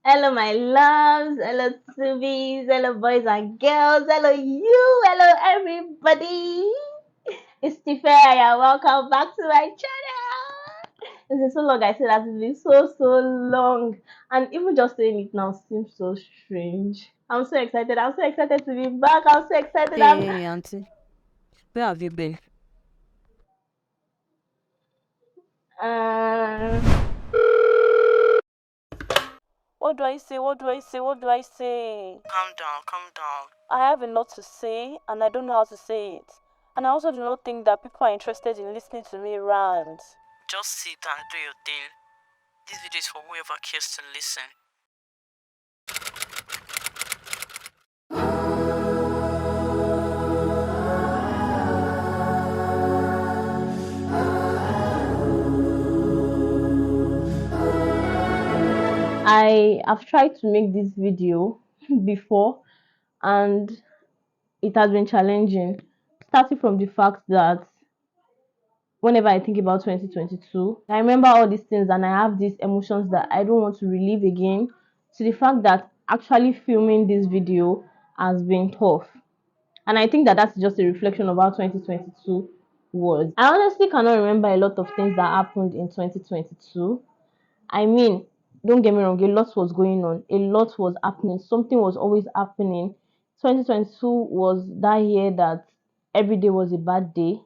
Hello, my loves. Hello, Tubies. Hello, boys and girls. Hello, you. Hello, everybody. It's Tifaya. Welcome back to my channel. It's been so long. I said that it's been so long, and even just saying it now seems so strange. I'm so excited. I'm so excited to be back. I'm so excited. Hey, auntie, where have you been? Uh, What do I say? What do I say? What do I say? Calm down, calm down. I have a lot to say, and I don't know how to say it. And I also do not think that people are interested in listening to me rant. Just sit and do your thing. This video is for whoever cares to listen. I have tried to make this video before, and it has been challenging, starting from the fact that whenever I think about 2022, I remember all these things and I have these emotions that I don't want to relive again, to the fact that actually filming this video has been tough. And I think that that's just a reflection of how 2022 was. I honestly cannot remember a lot of things that happened in 2022. I mean, don't get me wrong, a lot was going on, a lot was happening, something was always happening. 2022 was that year that every day was a bad day,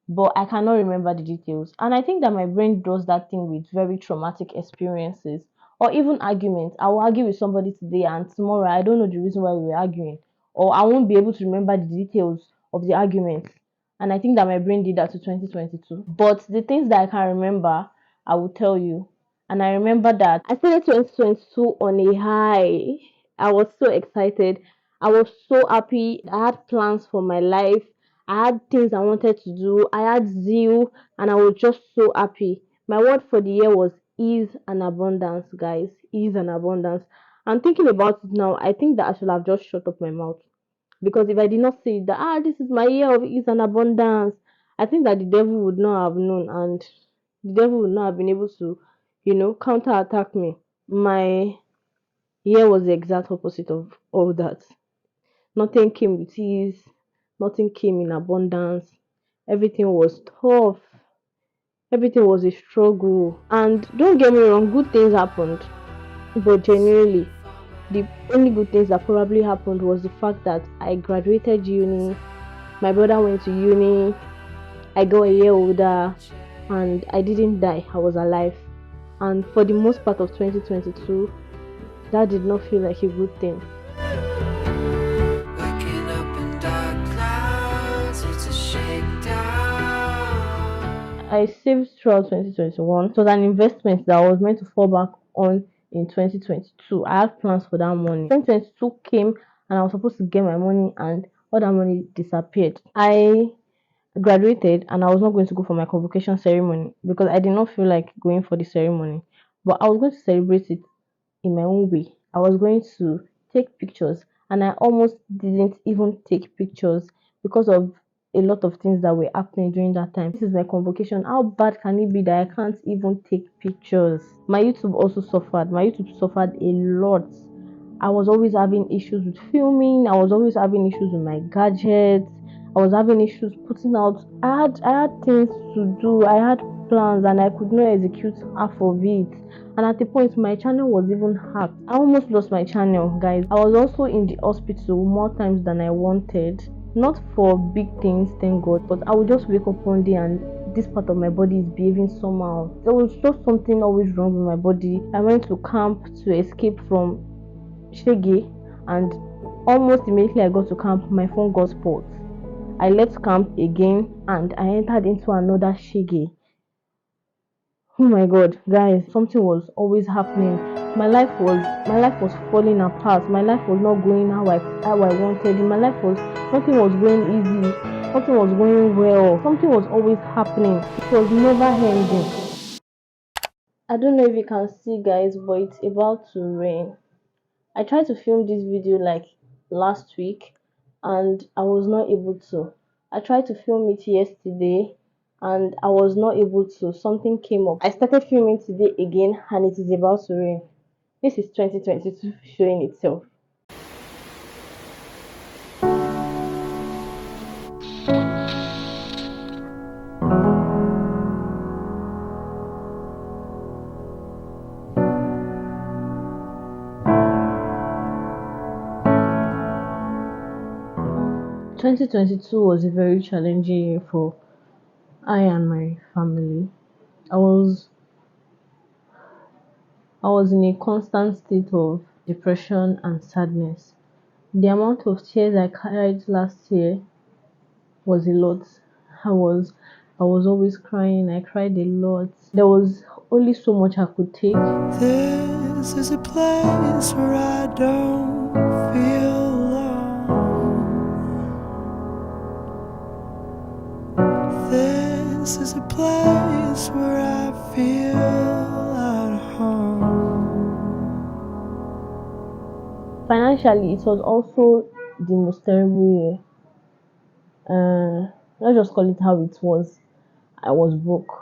but I cannot remember the details. And I think that my brain does that thing with very traumatic experiences or even arguments. I will argue with somebody today, and tomorrow I don't know the reason why we were arguing, or I won't be able to remember the details of the argument. And I think that my brain did that to 2022. But the things that I can remember, I will tell you. And I remember that I started 2022 on a high. I was so excited. I was so happy. I had plans for my life. I had things I wanted to do. I had zeal, and I was just so happy. My word for the year was ease and abundance, guys. Ease and abundance. And thinking about it now, I think that I should have just shut up my mouth. Because if I did not say that, this is my year of ease and abundance, I think that the devil would not have known, and the devil would not have been able to, counterattack me. My year was the exact opposite of all that. Nothing came with ease, nothing came in abundance. Everything was tough, everything was a struggle. And don't get me wrong, good things happened, but genuinely, the only good things that probably happened was the fact that I graduated uni, my brother went to uni, I got a year older, and I didn't die, I was alive. And for the most part of 2022, that did not feel like a good thing. Waking up in dark clouds, it's a shakedown. I saved throughout 2021. It was an investment that I was meant to fall back on in 2022. I had plans for that money. 2022 came and I was supposed to get my money, and all that money disappeared. I graduated and I was not going to go for my convocation ceremony because I did not feel like going for the ceremony. But I was going to celebrate it in my own way. I was going to take pictures, and I almost didn't even take pictures because of a lot of things that were happening during that time. This is my convocation. How bad can it be that I can't even take pictures? My YouTube also suffered. My YouTube suffered a lot. I was always having issues with filming. I was always having issues with my gadgets. I was having issues putting out. I had things to do. I had plans and I could not execute half of it. And at the point, my channel was even hacked. I almost lost my channel, guys. I was also in the hospital more times than I wanted. Not for big things, thank God, but I would just wake up one day and this part of my body is behaving somehow. There was just something always wrong with my body. I went to camp to escape from Shege, and almost immediately I got to camp, my phone got spoiled. I left camp again and I entered into another Shege. Oh my god, guys, something was always happening. My life was falling apart. My life was not going how I wanted. My life was nothing was going easy. Nothing was going well. Something was always happening. It was never ending. I don't know if you can see, guys, but it's about to rain. I tried to film this video like last week and I was not able to. I tried to film it yesterday and I was not able to. Something came up. I started filming today again and it is about to rain. This is 2022 showing itself. 2022 was a very challenging year for I and my family. I was I was in a constant state of depression and sadness. The amount of tears I cried last year was a lot. I was I was always crying. I cried a lot. There was only so much I could take. This is a place where I don't feel alone. This is a place where I feel at home. Financially, it was also the most terrible year. Let's just call it how it was. I was broke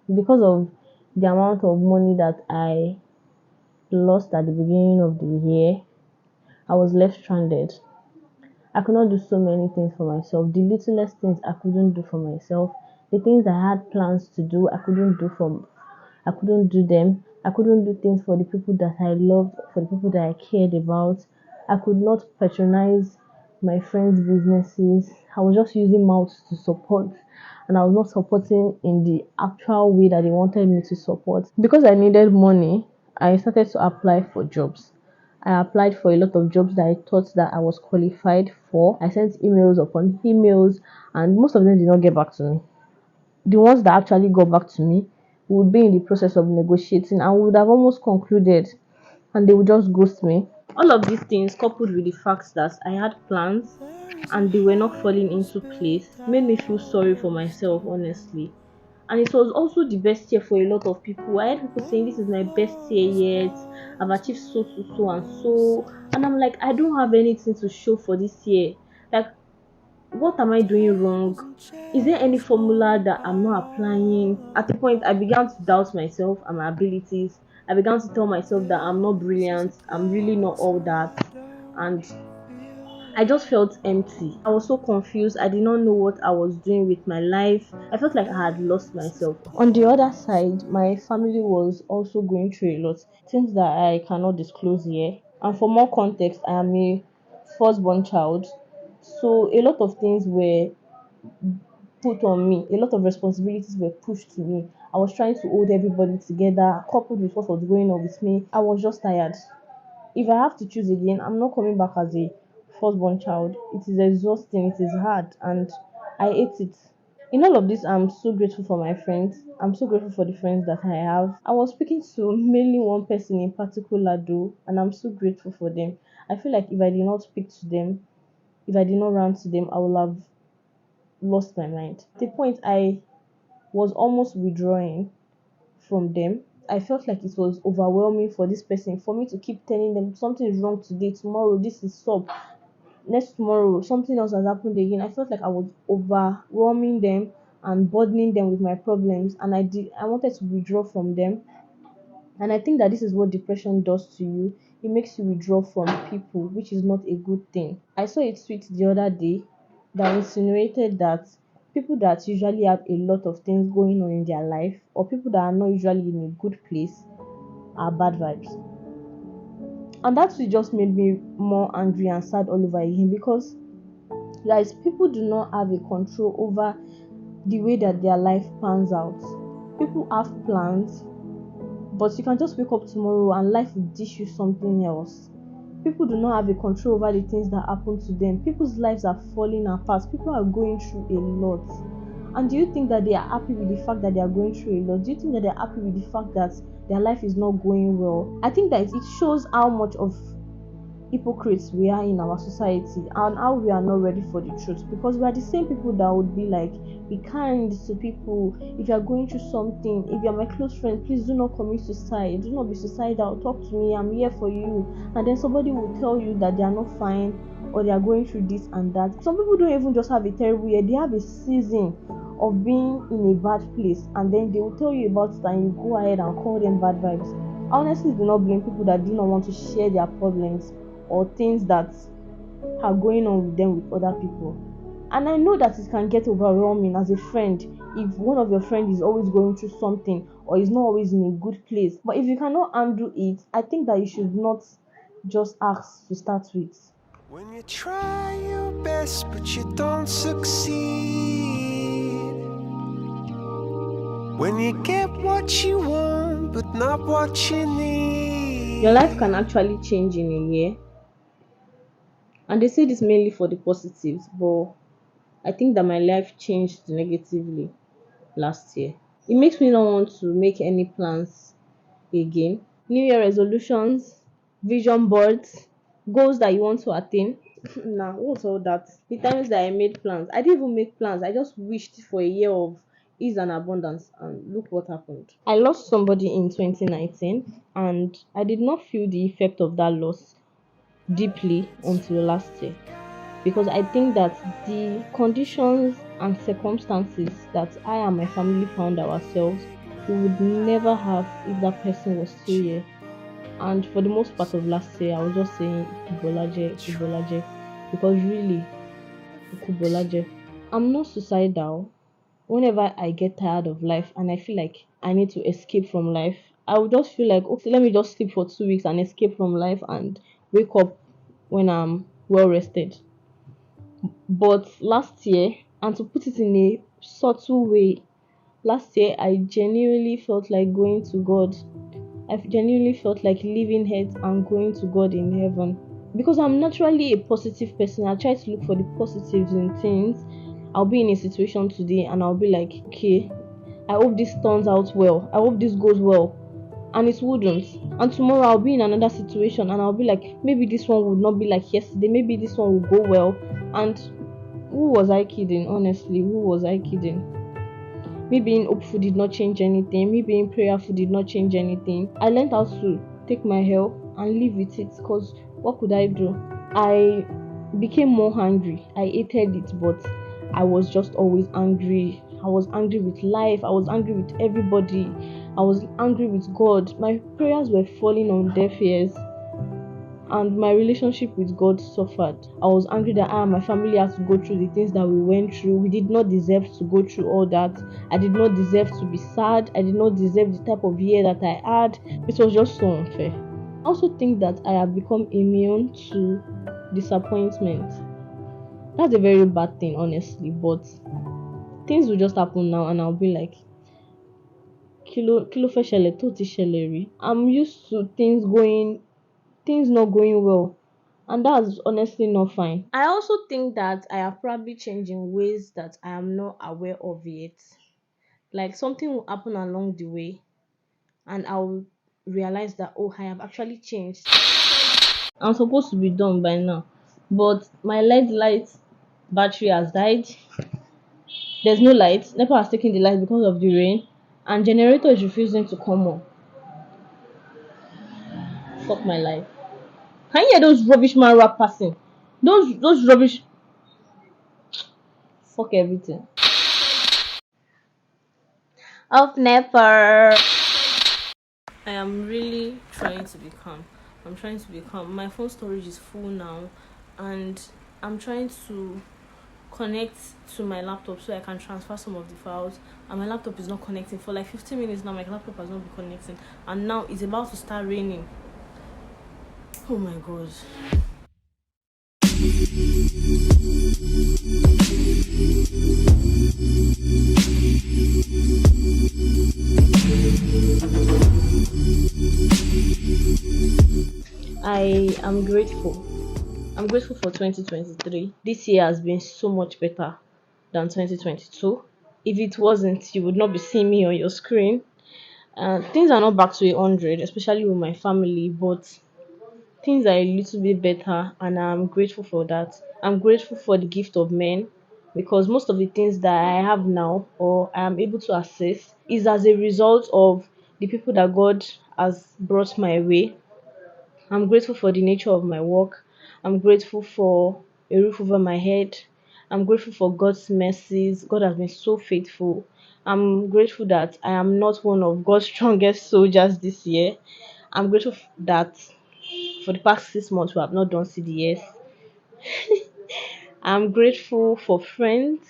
because of the amount of money that I lost at the beginning of the year. I was left stranded. I could not do so many things for myself. The littlest things I couldn't do for myself. The things I had plans to do, I couldn't do them. I couldn't do things for the people that I loved, for the people that I cared about. I could not patronize my friends' businesses. I was just using mouths to support, and I was not supporting in the actual way that they wanted me to support. Because I needed money, I started to apply for jobs. I applied for a lot of jobs that I thought that I was qualified for. I sent emails upon emails, and most of them did not get back to me. The ones that actually got back to me would be in the process of negotiating and would have almost concluded, and they would just ghost me. All of these things, coupled with the fact that I had plans and they were not falling into place, made me feel sorry for myself, honestly. And it was also the best year for a lot of people. I heard people saying this is my best year yet. I've achieved so and so. And I'm like, I don't have anything to show for this year. Like, what am I doing wrong? Is there any formula that I'm not applying? At the point, I began to doubt myself and my abilities. I began to tell myself that I'm not brilliant. I'm really not all that. And I just felt empty. I was so confused. I did not know what I was doing with my life. I felt like I had lost myself. On the other side, my family was also going through a lot, things that I cannot disclose here. And for more context, I am a firstborn child. So a lot of things were put on me, a lot of responsibilities were pushed to me. I was trying to hold everybody together, coupled with what was going on with me. I was just tired. If I have to choose again, I'm not coming back as a firstborn child. It is exhausting, it is hard, and I hate it. In all of this, I'm so grateful for my friends. I'm so grateful for the friends that I have. I was speaking to mainly one person in particular, though, and I'm so grateful for them. I feel like if I did not speak to them, if I did not run to them, I would have lost my mind. At the point, I was almost withdrawing from them. I felt like it was overwhelming for this person, for me to keep telling them something is wrong today, tomorrow this is sub, next tomorrow something else has happened again. I felt like I was overwhelming them and burdening them with my problems, and I wanted to withdraw from them. And I think that this is what depression does to you. It makes you withdraw from people, which is not a good thing. I saw a tweet the other day that insinuated that people that usually have a lot of things going on in their life, or people that are not usually in a good place, are bad vibes. And that tweet just made me more angry and sad all over again, because guys, people do not have a control over the way that their life pans out. People have plans, but you can just wake up tomorrow and life will dish you something else. People do not have a control over the things that happen to them. People's lives are falling apart. People are going through a lot. And do you think that they are happy with the fact that they are going through a lot? Do you think that they are happy with the fact that their life is not going well? I think that it shows how much of hypocrites we are in our society and how we are not ready for the truth, because we are the same people that would be like, be kind to people. If you are going through something, if you are my close friend, please do not commit suicide, do not be suicidal, talk to me, I'm here for you. And then somebody will tell you that they are not fine, or they are going through this and that. Some people don't even just have a terrible year, they have a season of being in a bad place, and then they will tell you about it and you go ahead and call them bad vibes. I honestly do not blame people that do not want to share their problems or things that are going on with them with other people. And I know that it can get overwhelming as a friend if one of your friends is always going through something or is not always in a good place. But if you cannot handle it, I think that you should not just ask to start with. When you try your best but you don't succeed. When you get what you want but not what you need. Your life can actually change in a year. And they say this mainly for the positives, but I think that my life changed negatively last year. It makes me not want to make any plans again. New Year resolutions, vision boards, goals that you want to attain. Nah, what's all that? The times that I made plans, I didn't even make plans. I just wished for a year of ease and abundance, and look what happened. I lost somebody in 2019, and I did not feel the effect of that loss deeply until last year, because I think that the conditions and circumstances that I and my family found ourselves, we would never have if that person was still here. And for the most part of last year, I was just saying Ikubolaje, Ikubolaje, because really, Ikubolaje. I'm not suicidal. Whenever I get tired of life and I feel like I need to escape from life, I would just feel like, okay, let me just sleep for 2 weeks and escape from life and wake up when I'm well rested. But last year, and to put it in a subtle way, last year I genuinely felt like going to God. I genuinely felt like leaving earth and going to God in heaven. Because I'm naturally a positive person, I try to look for the positives in things. I'll be in a situation today and I'll be like, okay, I hope this turns out well. I hope this goes well. And it wouldn't. And tomorrow I'll be in another situation and I'll be like, maybe this one would not be like yesterday. Maybe this one will go well. And who was I kidding? Honestly, who was I kidding? Me being hopeful did not change anything. Me being prayerful did not change anything. I learned how to take my help and live with it, because what could I do? I became more angry. I hated it, but I was just always angry. I was angry with life. I was angry with everybody. I was angry with God. My prayers were falling on deaf ears, and my relationship with God suffered. I was angry that I and my family had to go through the things that we went through. We did not deserve to go through all that. I did not deserve to be sad. I did not deserve the type of year that I had. It was just so unfair. I also think that I have become immune to disappointment. That's a very bad thing, honestly, but things will just happen now and I'll be like, kilo fe ṣẹlẹ̀ tó ti ṣẹlẹ̀ rí. I'm used to things not going well, and that's honestly not fine. I also think that I have probably changed in ways that I am not aware of yet. Like something will happen along the way and I'll realize that, oh, I have actually changed. I'm supposed to be done by now, but my LED light battery has died. There's no light. NEPA has taken the light because of the rain, and generator is refusing to come on. Fuck my life. Can you hear those rubbish man rap passing? Those rubbish. Fuck everything. Of NEPA. I am really trying to be calm. I'm trying to be calm. My phone storage is full now, and I'm trying to connect to my laptop so I can transfer some of the files, and my laptop is not connecting. For like 15 minutes now, my laptop has not been connecting, and now it's about to start raining. Oh my god. I am grateful. I'm grateful for 2023. This year has been so much better than 2022. If it wasn't, you would not be seeing me on your screen. Things are not back to 100, especially with my family, but things are a little bit better, and I'm grateful for that. I'm grateful for the gift of men, because most of the things that I have now or I am able to access is as a result of the people that God has brought my way. I'm grateful for the nature of my work. I'm grateful for a roof over my head. I'm grateful for God's mercies. God has been so faithful. I'm grateful that I am not one of God's strongest soldiers this year. I'm grateful that for the past 6 months we have not done CDS. I'm grateful for friends.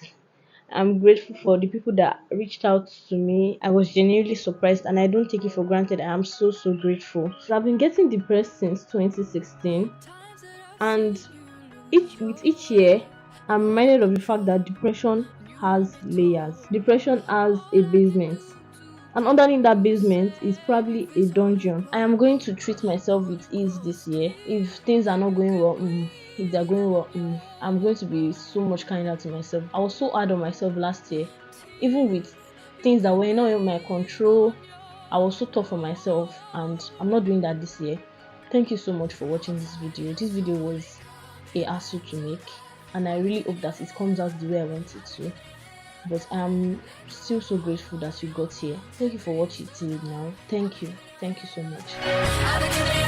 I'm grateful for the people that reached out to me. I was genuinely surprised and I don't take it for granted. I am so grateful. So I've been getting depressed since 2016, and with each year I'm reminded of the fact that depression has layers. Depression has a basement, and underneath that basement is probably a dungeon. I am going to treat myself with ease this year. If things are not going well, if they're going well, I'm going to be so much kinder to myself. I was so hard on myself last year, even with things that were not in my control. I was so tough on myself, and I'm not doing that this year. Thank you so much for watching this video. This video was a hassle to make, and I really hope that it comes out the way I want it to. But I'm still so grateful that you got here. Thank you for watching till now. Thank you so much.